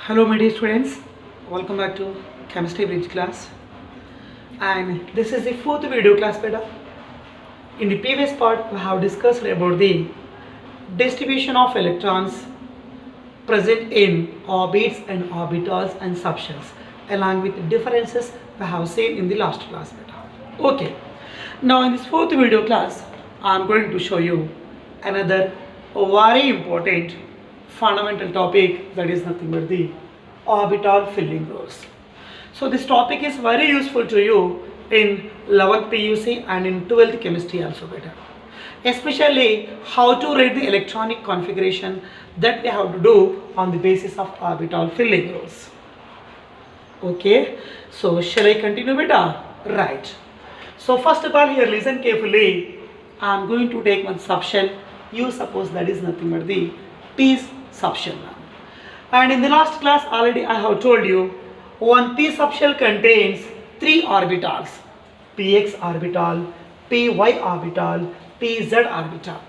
Hello my dear students, welcome back to chemistry bridge class, and this is the fourth video class beta. In the previous part we have discussed about the distribution of electrons present in orbits and orbitals and subshells along with the differences we have seen in the last class beta. Okay, now in this fourth video class I am going to show you another very important fundamental topic, that is nothing but the orbital filling rules. So this topic is very useful to you in 11th PUC and in 12th chemistry also better. Especially how to read the electronic configuration that we have to do on the basis of orbital filling rules. Okay, so shall I continue beta? Right. So first of all, here listen carefully. I am going to take one subshell. You suppose that is nothing but the P subshell. And in the last class already I have told you one P subshell contains three orbitals: Px orbital, Py orbital, Pz orbital.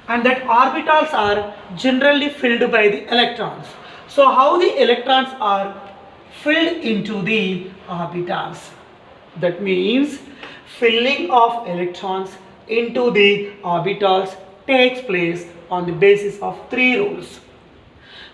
And that orbitals are generally filled by the electrons. So how the electrons are filled into the orbitals? That means filling of electrons into the orbitals takes place on the basis of three rules.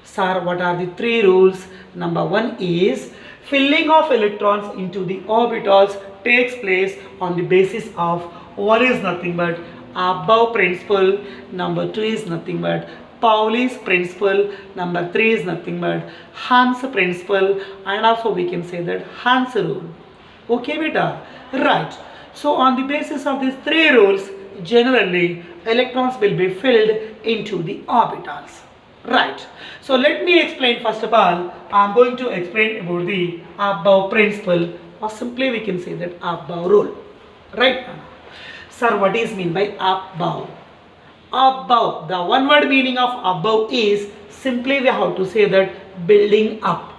Sir, what are the three rules? Number one is filling of electrons into the orbitals takes place on the basis of one is nothing but above principle, number two is nothing but Pauli's principle, number three is nothing but Hans principle, and also we can say that Hans rule. Okay beta? Right. So on the basis of these three rules, generally electrons will be filled into the orbitals. Right. So let me explain first of all. I am going to explain about the above principle, or simply we can say that above rule. Right. Sir, what is mean by above? Above. The one word meaning of above is simply we have to say that building up.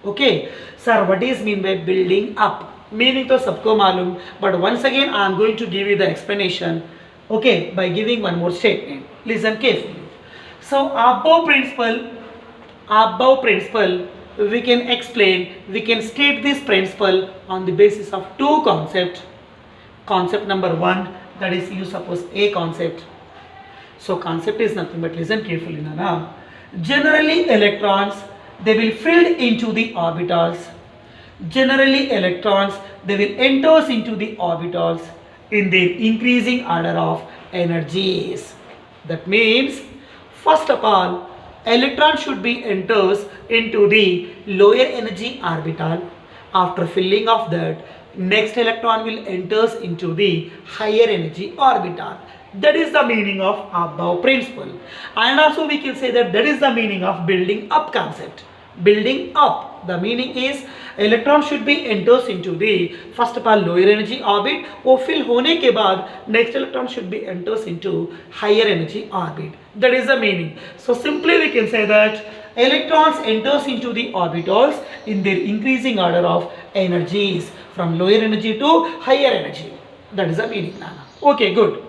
Okay. Sir, what is mean by building up? Meaning to sabko malum, but once again I am going to give you the explanation, okay, by giving one more statement. Listen carefully. So above principle, we can explain, we can state this principle on the basis of two concepts. Concept number one, that is you suppose A concept. So concept is nothing but, listen carefully Nana. Generally electrons, they will filled into the orbitals. Generally electrons, they will enter into the orbitals in their increasing order of energies. That means first of all, electron should be enters into the lower energy orbital. After filling of that, next electron will enters into the higher energy orbital. That is the meaning of above principle. And also we can say that is the meaning of building up concept. Building up, the meaning is electron should be enters into the first of all lower energy orbit, वो fill होने के बाद next electron should be enters into higher energy orbit. That is the meaning. So simply we can say that electrons enters into the orbitals in their increasing order of energies from lower energy to higher energy. That is the meaning, Nana. Okay, good.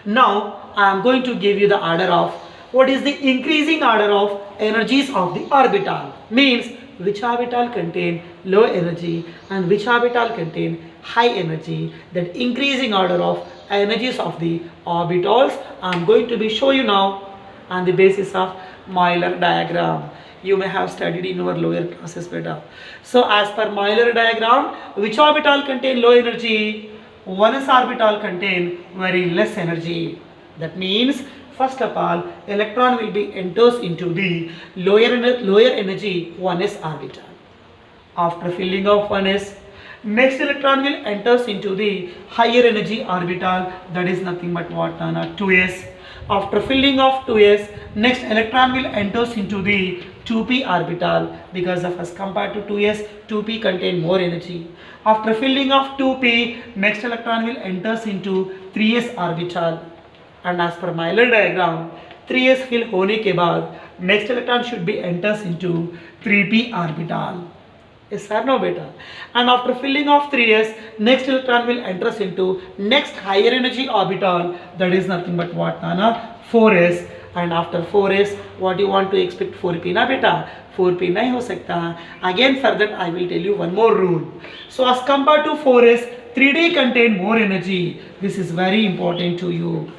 Now I am going to give you the order of what is the increasing order of energies of the orbital. Means which orbital contain low energy and which orbital contain high energy. That increasing order of energies of the orbitals I am going to be show you now on the basis of Euler diagram. You may have studied in your lower classes beta. So as per Euler diagram, which orbital contain low energy? One orbital contain very less energy. That means first of all, electron will be enters into the lower energy 1s orbital. After filling of 1s, next electron will enters into the higher energy orbital, that is nothing but what, 2s. After filling of 2s, next electron will enters into the 2p orbital, because of as compared to 2s, 2p contain more energy. After filling of 2p, next electron will enters into 3s orbital. And as per Euler diagram, 3s fill होने के बाद next electron should be enters into 3p orbital. Yes or no beta? And after filling of 3s, next electron will enters into next higher energy orbital, that is nothing but what, Nana? 4s. and after 4s what you want to expect 4p ना बेटा 4p नहीं हो सकता. Again further I will tell you one more rule. So as compared to 4s 3d contain more energy. This is very important to you.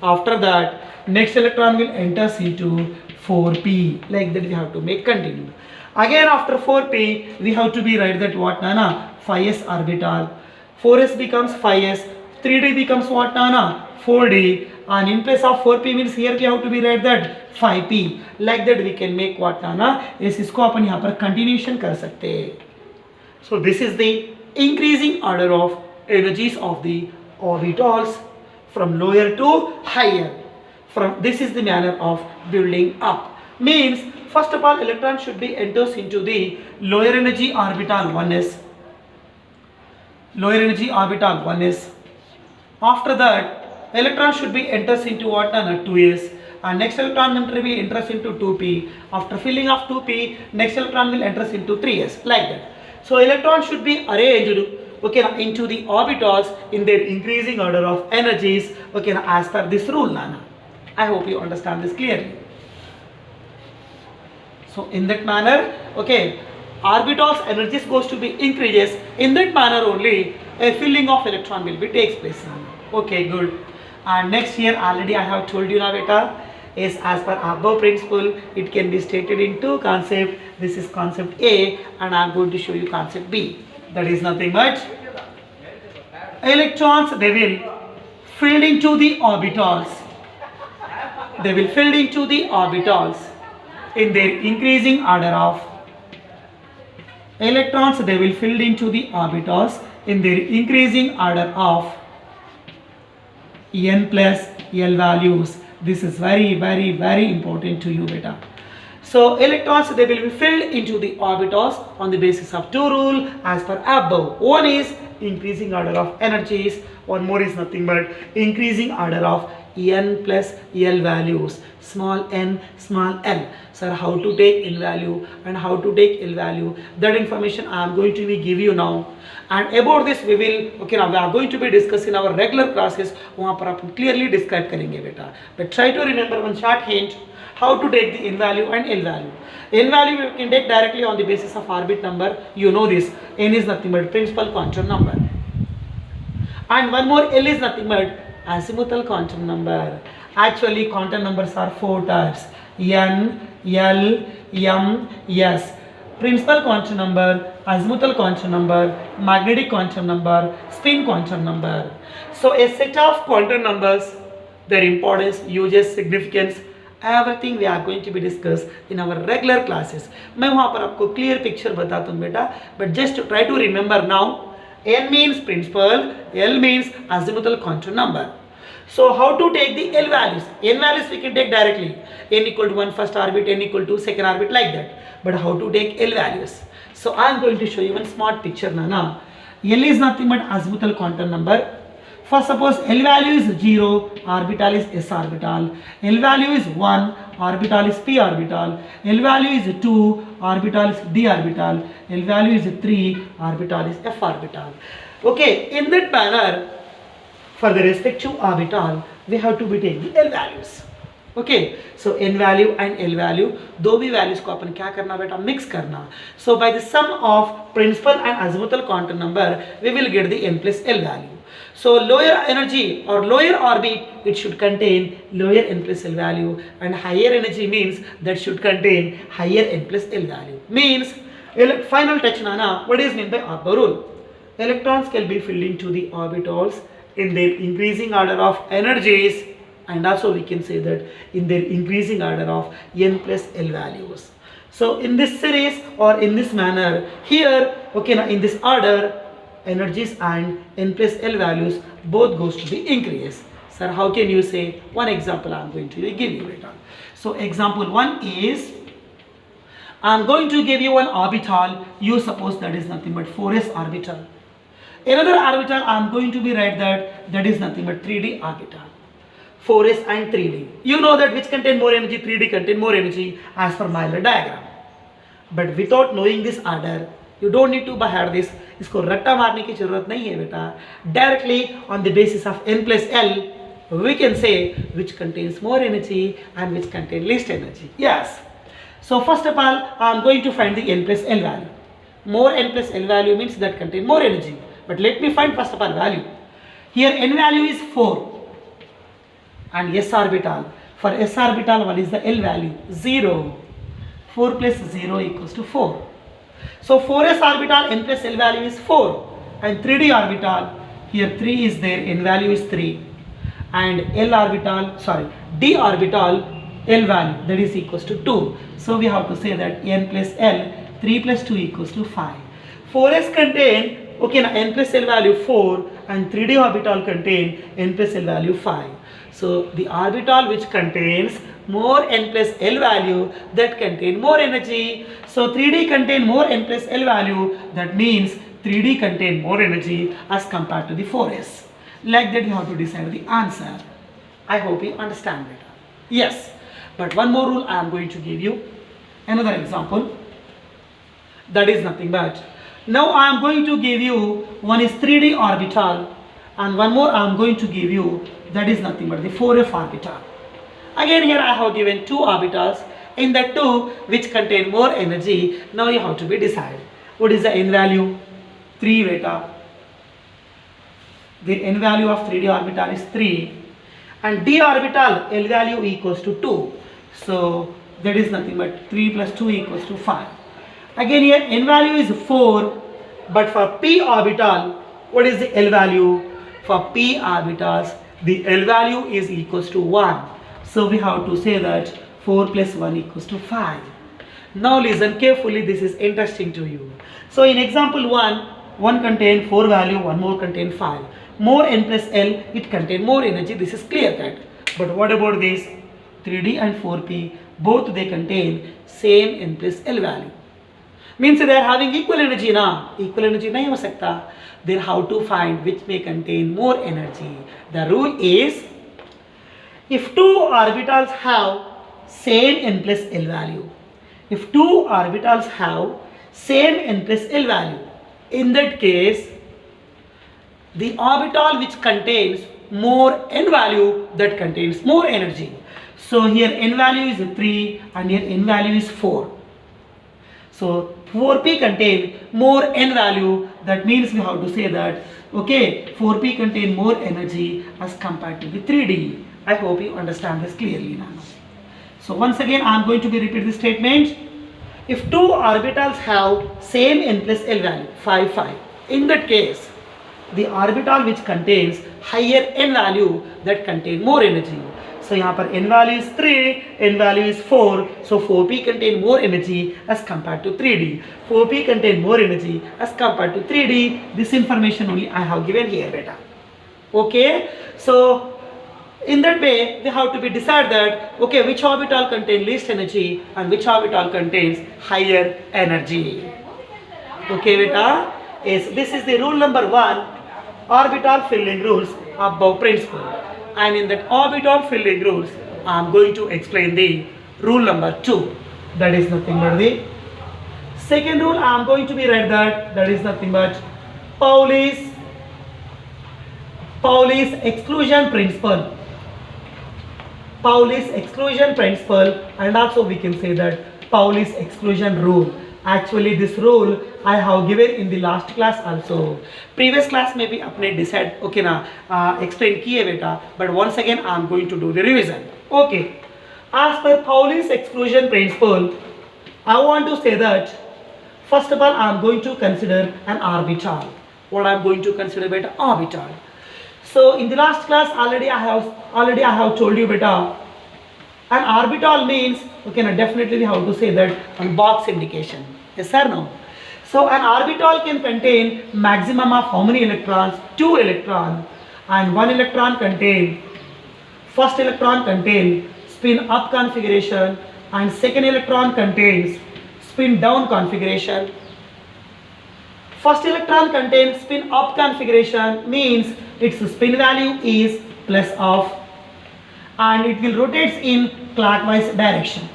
After that next electron will enters into 4p, like that we have to make continue. Again after 4p we have to be write that what nana 5s orbital. 4s becomes 5s, 3d becomes what nana 4d, and in place of 4p means here we have to be write that 5p, like that we can make what nana is इसको अपन यहाँ पर continuation कर सकते हैं. So this is the increasing order of energies of the orbitals from lower to higher. From this is the manner of building up. Means first of all electron should be enters into the lower energy orbital 1s. Lower energy orbital 1s. After that electron should be enters into what nana 2s, and next electron will be enters into 2p. After filling of 2p next electron will enters into 3s, like that. So electron should be arranged okay into the orbitals in their increasing order of energies okay as per this rule nana. I hope you understand this clearly. So in that manner okay orbitals energies goes to be increases. In that manner only a filling of electron will be takes place. Okay, good. And next here already I have told you now beta is as per above principle it can be stated in two concepts. This is concept A and I am going to show you concept B. That is nothing much. Electrons they will filled into the orbitals. They will filled into the orbitals in their increasing order of electrons they will filled into the orbitals in their increasing order of n plus l values. This is very important to you beta. So electrons they will be filled into the orbitals on the basis of two rule as per above. One is increasing order of energies, one more is nothing but increasing order of n plus l values, small n small l. Sir, how to take n value and how to take l value, that information I am going to be give you now. And about this we will okay now we are going to be discussing our regular classes. वहाँ पर अपन clearly describe करेंगे बेटा. But try to remember one short hint how to take the n value and l value. N value you can take directly on the basis of orbit number. You know this. N is nothing but principal quantum number. And one more L is nothing but azimuthal quantum number. Actually quantum numbers are four types: N, L, M, S. Principal quantum number, azimuthal quantum number, magnetic quantum number, spin quantum number. So a set of quantum numbers, their importance, uses, significance, everything we are going to be discussed in our regular classes. मैं वहाँ पर आपको clear picture बताता हूँ बेटा, but just try to remember now. N means principal, L means azimuthal quantum number. So how to take the L values? N values we can take directly. N equal to 1 first orbit, N equal to second orbit, like that. But how to take L values? So I am going to show you one smart picture now. L is nothing but azimuthal quantum number. First suppose L value is 0, orbital is S orbital. L value is 1, orbital is P orbital. L value is 2, orbital is D orbital. L value is 3, orbital is F orbital. Okay, in that manner, for the respective orbital, we have to be taking L values. Okay, so N value and L value, दो भी values को अपन क्या करना बेटा mix करना. So by the sum of principal and azimuthal quantum number, we will get the N plus L value. So lower energy or lower orbit, it should contain lower N plus L value, and higher energy means that should contain higher N plus L value. Means final touch nana. What is meant by Abba rule? Electrons can be filled into the orbitals in their increasing order of energies, and also we can say that in their increasing order of N plus L values. So in this series or in this manner here, okay, now in this order, energies and N plus L values both goes to be increased. Sir, how can you say? One example I am going to give you later. So example 1 is, I am going to give you one orbital. You suppose that is nothing but 4s orbital. Another orbital I am going to be write that is nothing but 3d orbital. 4s and 3d. You know that which contain more energy, 3d contain more energy as per Euler diagram. But without knowing this order, you don't need to by heart this. इसको रट्टा मारने की जरूरत नहीं है बेटा. Directly on the basis of N plus L, we can say which contains more energy and which contains least energy. Yes. So first of all, I am going to find the n plus L value. More n plus L value means that contain more energy. But let me find first of all value. Here n value is 4 and s orbital. For s orbital, what is the L value? 0. 4 plus 0 equals to 4. So 4s orbital n plus L value is 4 and 3d orbital, here 3 is there, n value is 3 and d orbital L value, that is equals to 2. So we have to say that n plus L, 3 plus 2 equals to 5. 4s contain, okay, now n plus L value 4 and 3d orbital contain n plus L value 5. So the orbital which contains more n plus L value, that contain more energy. So 3d contain more n plus L value, that means 3d contain more energy as compared to the 4s. Like that you have to decide the answer. I hope you understand better. Yes, but one more rule I am going to give you. Another example, that is nothing but, now I am going to give you, one is 3d orbital and one more I am going to give you, that is nothing but the 4f orbital. Again here I have given two orbitals. In the two which contain more energy, now you have to be decided. What is the n value? 3 beta. The n value of 3d orbital is 3 and d orbital L value equals to 2. So that is nothing but 3 plus 2 equals to 5. Again here n value is 4, but for p orbital, what is the L value? For p orbitals, the L value is equals to 1. So we have to say that 4 plus 1 equals to 5. Now listen carefully, this is interesting to you. So in example 1, one contain 4 value, one more contain 5. More n plus L, it contain more energy, this is clear cut. But what about this? 3D and 4P, both they contain same n plus L value. Means they are having equal energy na? Equal energy nahi ho sakta. Then how to find which may contain more energy? The rule is, if two orbitals have same n plus L value, if two orbitals have same n plus L value, in that case, the orbital which contains more n value, that contains more energy. So here n value is 3 and here n value is 4. So 4p contain more n value, that means we have to say that, okay, 4p contain more energy as compared to the 3d. I hope you understand this clearly now. So once again I am going to be repeat the statement. If two orbitals have same n plus L value, 5, 5, in that case, the orbital which contains higher n value, that contain more energy. So यहाँ पर n value is 3, n value is 4, so 4p contain more energy as compared to 3d. 4p contain more energy as compared to 3d. This information only I have given here, beta. Okay, so in that way we have to be decide that, okay, which orbital contain least energy and which orbital contains higher energy. Okay, beta. Yes, this is the rule number 1, orbital filling rules of Bohr principle. And in that orbital filling rules, I am going to explain the rule number 2. That is nothing but the second rule. I am going to be write that is nothing but Pauli's exclusion principle. Pauli's exclusion principle, and also we can say that Pauli's exclusion rule. Actually this rule I have given in the last class also. Previous class maybe apne decide, okay na, explain kiye beta, but once again I am going to do the revision. Okay, as per Pauli's exclusion principle, I want to say that first of all I am going to consider an orbital. What I am going to consider beta? Orbital. So in the last class already I have told you beta, an orbital means, okay, now definitely we have to say that on box indication. Yes or no? So an orbital can contain maximum of how many electrons? 2 electrons, and one electron contain, first electron contain spin up configuration and second electron contains spin down configuration. First electron contains spin up configuration, means its spin value is plus of and it will rotate in clockwise direction.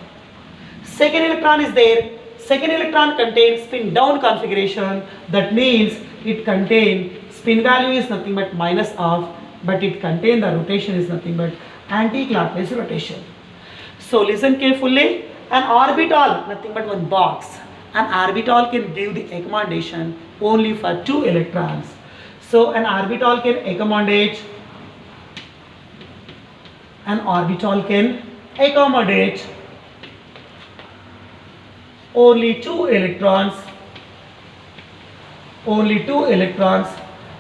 Second electron is there. Second electron contains spin down configuration, that means it contains spin value is nothing but minus of, but it contains the rotation is nothing but anti-clockwise rotation. So listen carefully. An orbital, nothing but one box. An orbital can give the accommodation only for 2 electrons. So an orbital can accommodate only 2 electrons,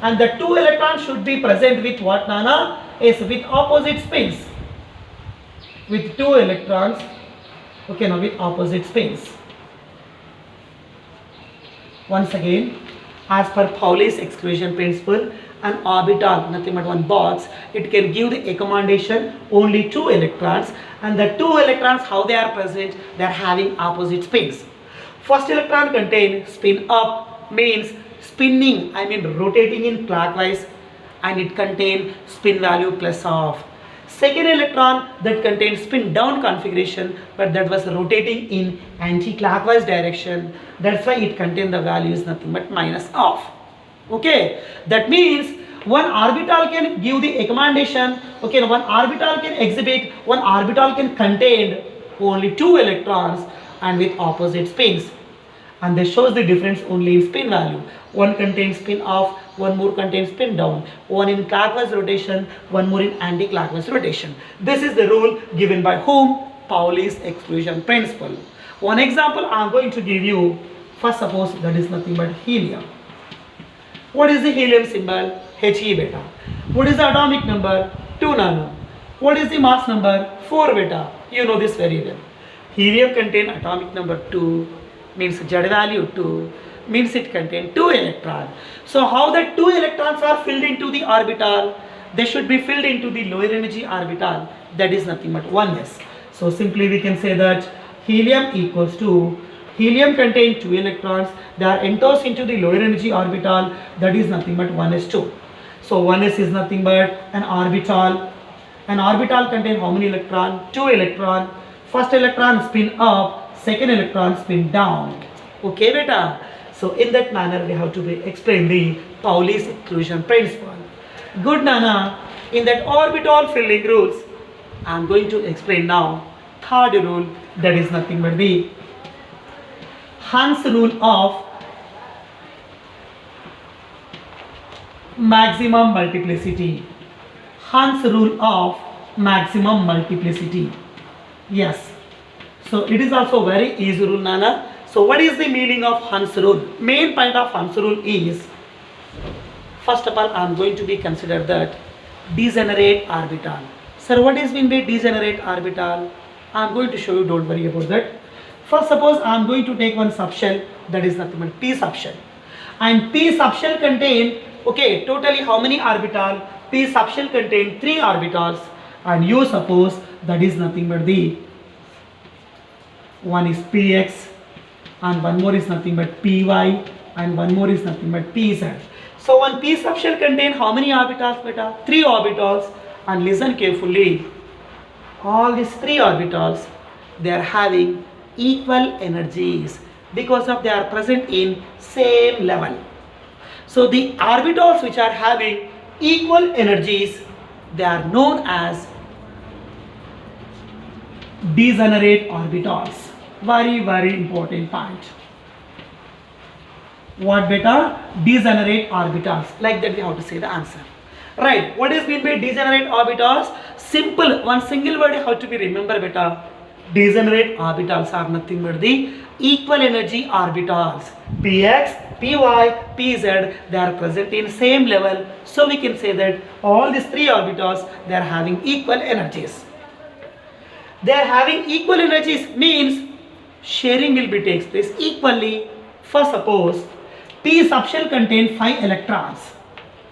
and the 2 electrons should be present with what, Nana? Is with opposite spins. With 2 electrons, okay, now with opposite spins. Once again, as per Pauli's exclusion principle, an orbital, nothing but one box, it can give the accommodation only 2 electrons, and the 2 electrons, how they are present, they are having opposite spins. First electron contain spin up, means spinning, I mean rotating in clockwise, and it contain spin value plus of. Second electron that contains spin down configuration, but that was rotating in anti-clockwise direction. That's why it contains the value is nothing but minus of. Okay, that means one orbital can give the accommodation. Okay, one orbital can contain only 2 electrons and with opposite spins, and this shows the difference only in spin value. One contains spin off, one more contains spin down, one in clockwise rotation, one more in anti-clockwise rotation. This is the rule given by whom? Pauli's exclusion principle. One example I am going to give you. First, suppose that is nothing but helium. What is the helium symbol? He beta. What is the atomic number? 2 nano. What is the mass number? 4 beta. You know this very well. Helium contains atomic number 2, means Z value 2, means it contains 2 electrons. So how the 2 electrons are filled into the orbital? They should be filled into the lower energy orbital, that is nothing but 1s. So simply we can say that helium equals to, helium contains 2 electrons, they are entossed into the lower energy orbital, that is nothing but 1s2. So 1s is nothing but an orbital. An orbital contains how many electrons? 2 electrons. First electron spin up, second electron spin down. Okay beta. So in that manner we have to explain the Pauli's exclusion principle. Good Nana. In that orbital filling rules, I am going to explain now third rule, that is nothing but the Hund's rule of maximum multiplicity. Hund's rule of maximum multiplicity. Yes. So it is also very easy rule, Nana. So what is the meaning of Hund's rule? Main point of Hund's rule is, first of all, I am going to be consider that degenerate orbital. Sir, what is mean by degenerate orbital? I am going to show you, don't worry about that. First, suppose I am going to take one subshell, that is nothing but P subshell. And P subshell contain, okay, totally how many orbital? P subshell contain 3 orbitals, and you suppose that is nothing but the one is Px, and one more is nothing but Py, and one more is nothing but Pz. So one P subshell contain how many orbitals beta? 3 orbitals, and listen carefully. All these 3 orbitals, they are having equal energies because of they are present in same level. So the orbitals which are having equal energies, they are known as degenerate orbitals. Very, very important point. What beta? Degenerate orbitals. Like that we have to say the answer. Right. What is mean by degenerate orbitals? Simple. One single word how to be remember beta. Degenerate orbitals are nothing but the equal energy orbitals. Px, Py, Pz, they are present in same level. So we can say that all these 3 orbitals, they are having equal energies. They are having equal energies means sharing will be takes place equally. First, suppose P subshell contain 5 electrons.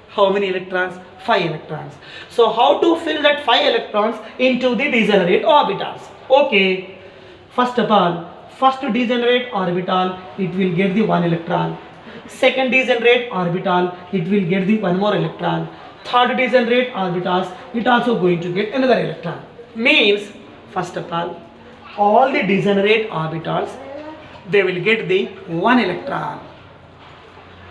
How many electrons? 5 electrons. So how to fill that 5 electrons into the degenerate orbitals? Okay. First of all, first degenerate orbital, it will get the 1 electron. Second degenerate orbital, it will get the 1 more electron. Third degenerate orbitals, it also going to get another electron. Means, first of all the degenerate orbitals, they will get the 1 electron.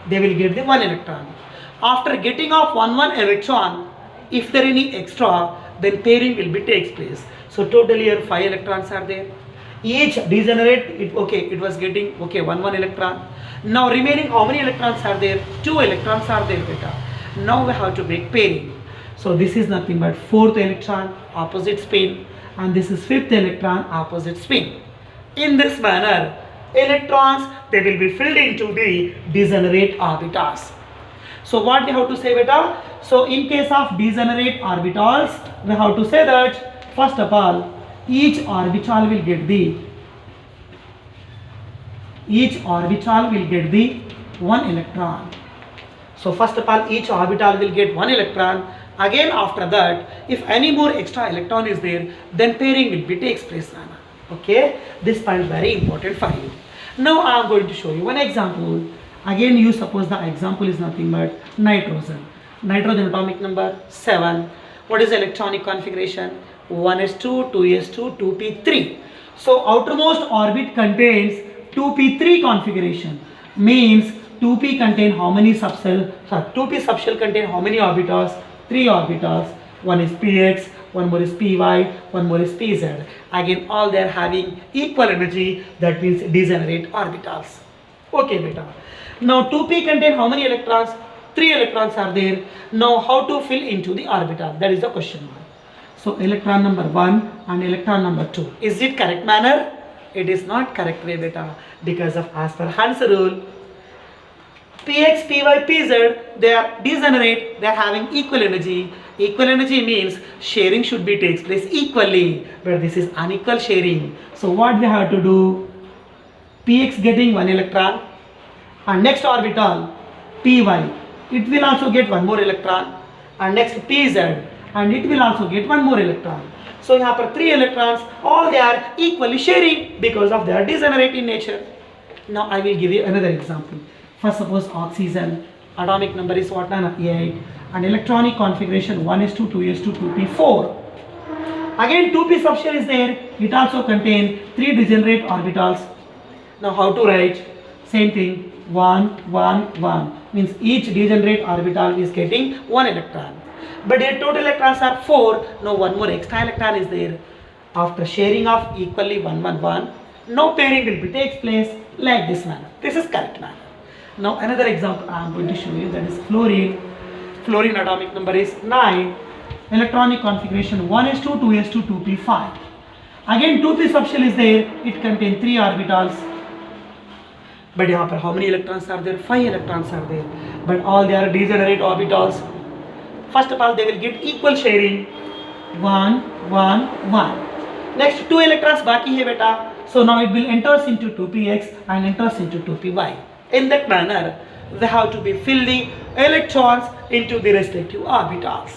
They will get the 1 electron. After getting off one electron, if there any extra, then pairing will be takes place. So totally here 5 electrons are there. Each degenerate, it was getting one electron. Now remaining how many electrons are there? 2 electrons are there, beta. Now we have to make pairing. So this is nothing but 4th electron, opposite spin, and this is 5th electron, opposite spin. In this manner, electrons, they will be filled into the degenerate orbitals. So what we have to say, beta? So in case of degenerate orbitals, we have to say that first of all, each orbital will get the 1 electron. So first of all, each orbital will get 1 electron. Again after that, if any more extra electron is there, then pairing will be takes place. Okay, this point is very important for you. Now I am going to show you one example. Again, you suppose the example is nothing but nitrogen. Nitrogen atomic number 7. What is the electronic configuration? 1s2, 2s2, 2p3. So outermost orbit contains 2p3 configuration. Means 2p contain how many subshell? 2p subshell contain how many orbitals? 3 orbitals. One is px, one more is py, one more is pz. Again, all they are having equal energy. That means degenerate orbitals. Okay, beta. Now 2p contain how many electrons? 3 electrons are there. Now how to fill into the orbital? That is the question mark. So electron number 1 and electron number 2. Is it correct manner? It is not correct way, beta, because of as per Hund's rule, px, py, pz, they are degenerate, they are having equal energy. Equal energy means sharing should be takes place equally, but this is unequal sharing. So what we have to do? Px getting 1 electron, and next orbital py, it will also get 1 more electron, and next pz, and it will also get 1 more electron. So here for 3 electrons, all they are equally sharing because of their degenerate in nature. Now I will give you another example. First, suppose oxygen, atomic number is what, 8, and electronic configuration 1s2, 2s2, 2p4. Again 2p subshell is there, it also contains 3 degenerate orbitals. Now how to write? Same thing, 1, 1, 1, means each degenerate orbital is getting 1 electron. But their total electrons are 4, now 1 more extra electron is there. After sharing of equally 1, 1, 1, no pairing will be takes place like this manner. This is correct manner. Now another example I am going to show you, that is fluorine. Fluorine atomic number is 9, electronic configuration 1s2, 2s2, 2p5. Again 2p subshell is there, it contains 3 orbitals. But here how many electrons are there? 5 electrons are there. But all they are degenerate orbitals. First of all, they will get equal sharing. 1, 1, 1. Next 2 electrons baki hai, beta. So now it will enters into 2px and enters into 2py. In that manner, they have to be fill the electrons into the respective orbitals.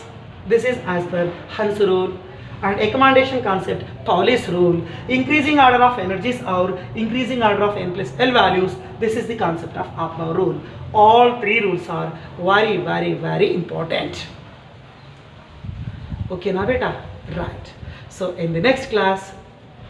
This is as per Hund's rule. And accommodation concept, Pauli's rule, increasing order of energies or increasing order of n plus L values. This is the concept of Appel rule. All 3 rules are very, very, very important. Okay, now beta, right. So in the next class,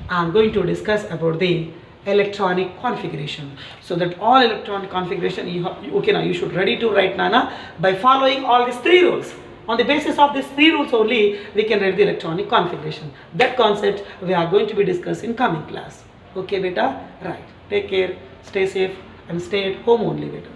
I am going to discuss about the electronic configuration. So that all electronic configuration, you should ready to write Nana by following all these 3 rules. On the basis of these 3 rules only, we can write the electronic configuration. That concept we are going to be discussing in coming class. Okay, beta, right. Take care, stay safe, and stay at home only, beta.